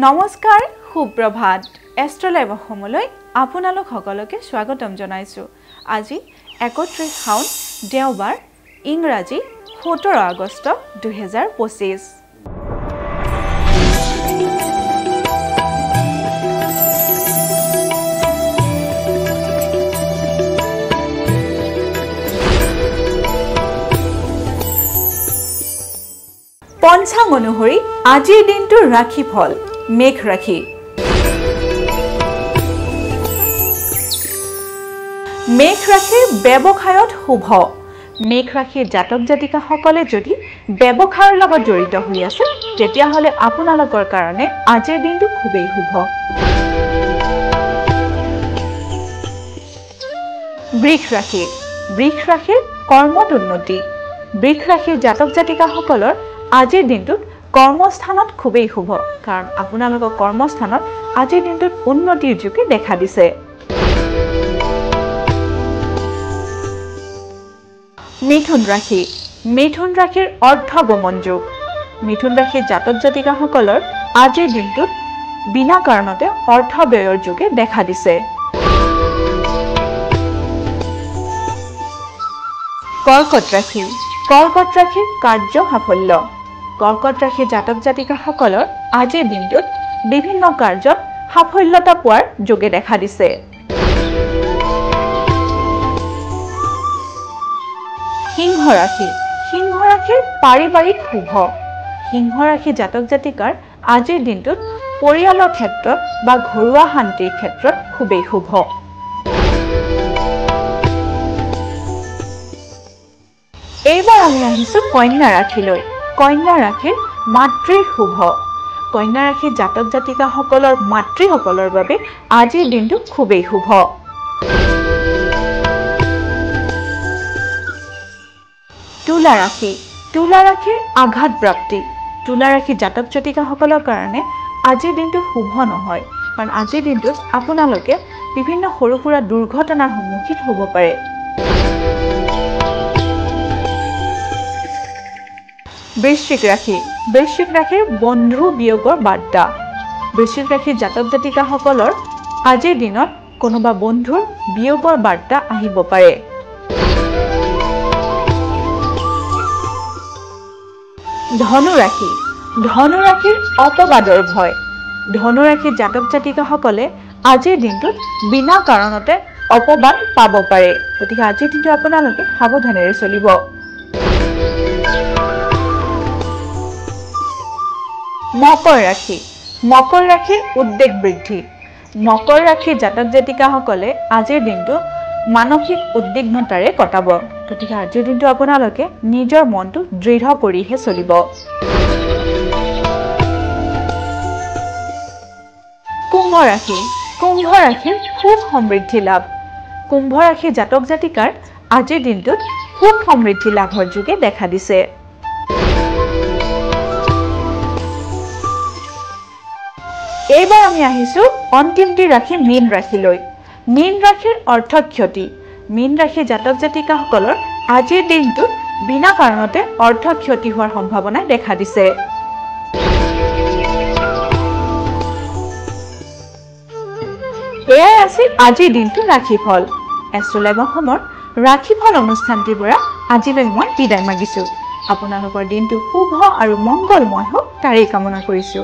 নমস্কাৰ সুপ্ৰভাত এষ্ট্ৰলাইভ অসমলৈ আপোনালোক সকলোকে স্বাগতম জনাইছো। আজি 31 শাওন দেওবাৰ ইংৰাজী 17 আগষ্ট 2025। পঞ্চাং অনুসৰি আজিৰ দিনটোৰ ৰাখি ফল মেঘ ৰাখি। মেঘ ৰাশিৰ ব্যৱসায়ত শুভ। মেঘ ৰাশিৰ জাতক জাতিকাসকলে যদি ব্যৱসায়ৰ লগত জড়িত হৈ আছে তেতিয়াহ'লে আপোনালোকৰ কাৰণে আজিৰ দিনটো খুবেই শুভ। বৃষ ৰাশি। বৃষ ৰাশিৰ কৰ্মত উন্নতি। বৃষ ৰাশিৰ জাতক জাতিকাসকলৰ আজিৰ দিনটোত কৰ্মস্থানত খুবেই শুভ, কাৰণ আপোনালোকৰ কৰ্মস্থানত আজিৰ দিনটোত উন্নতিৰ যুগে দেখা দিছে। মিথুন ৰাশি। মিথুন ৰাশিৰ অৰ্থগমন যোগ। মিথুন ৰাশিৰ জাতক জাতিকাসকলৰ আজিৰ দিনটোত বিনা কাৰণতে অৰ্থ ব্যয়ৰ যুগে দেখা দিছে। কৰ্কট ৰাশি। কৰ্কট ৰাশিৰ কাৰ্য সাফল্য। কৰ্কট ৰাশিৰ জাতক জাতিকাসকলৰ আজিৰ দিনটোত বিভিন্ন কাৰ্যত সাফল্যতা পোৱাৰ যোগে দেখা দিছে। সিংহ ৰাশি। সিংহ ৰাশিৰ পাৰিবাৰিক শুভ। সিংহ ৰাশিৰ জাতক জাতিকাৰ আজিৰ দিনটোত পৰিয়ালৰ ক্ষেত্ৰত বা ঘৰুৱা শান্তিৰ ক্ষেত্ৰত খুবেই শুভ। এইবাৰ আমি আহিছো কন্যা ৰাশিলৈ। কন্যা ৰাশিৰ মাতৃৰ শুভ। কন্যা ৰাশিৰ জাতক জাতিকাসকলৰ মাতৃসকলৰ বাবে আজিৰ দিনটো খুবেই শুভ। তুলা ৰাশি। তুলা ৰাশিৰ আঘাত প্ৰাপ্তি। তুলা ৰাশিৰ জাতক জাতিকাসকলৰ কাৰণে আজিৰ দিনটো শুভ নহয়, কাৰণ আজিৰ দিনটোত আপোনালোকে বিভিন্ন সৰু সুৰা দুৰ্ঘটনাৰ সন্মুখীন হ'ব পাৰে। বৃশ্চিক ৰাশি। বৃশ্চিক ৰাশিৰ বন্ধু বিয়োগৰ বাৰ্তা। বৃশ্চিক ৰাশিৰ জাতক জাতিকাসকলৰ আজিৰ দিনত কোনোবা বন্ধুৰ বিয়োগৰ বাৰ্তা আহিব পাৰে। ধনু ৰাশি। ধনু ৰাশিৰ অপবাদৰ ভয়। ধনু ৰাশিৰ জাতক জাতিকাসকলে আজিৰ দিনটোত বিনা কাৰণতে অপবাদ পাব পাৰে, গতিকে আজিৰ দিনটো আপোনালোকে সাৱধানেৰে চলিব। মকৰ ৰাশি। মকৰ ৰাশিৰ উদ্বেগ বৃদ্ধি। মকৰ ৰাশিৰ জাতক জাতিকাসকলে আজিৰ দিনটো মানসিক উদ্বিগ্নতাৰে কটাব, গতিকে আজিৰ দিনটো আপোনালোকে নিজৰ মনটো দৃঢ় কৰিহে চলিব। কুম্ভ ৰাশি। কুম্ভ ৰাশিৰ সুখ সমৃদ্ধি লাভ। কুম্ভ ৰাশিৰ জাতক জাতিকাৰ আজিৰ দিনটোত সুখ সমৃদ্ধি লাভৰ যুগে দেখা দিছে। এইবাৰ আমি আহিছো অন্তিমটি ৰাশি মীন ৰাশিলৈ। মীন ৰাশিৰ অৰ্থ ক্ষতি। মীন ৰাশিৰ জাতক জাতিকাসকলৰ আজিৰ দিনটোত বিনা কাৰণতে অৰ্থ ক্ষতি হোৱাৰ সম্ভাৱনা দেখা দিছে। এয়াই আছিল আজিৰ দিনটো ৰাশিফল। এষ্ট্ৰলাইভ অসমৰ ৰাশিফল অনুষ্ঠানটিৰ পৰা আজিলৈ মই বিদায় মাগিছো। আপোনালোকৰ দিনটো শুভ আৰু মংগলময় হওক তাৰেই কামনা কৰিছো।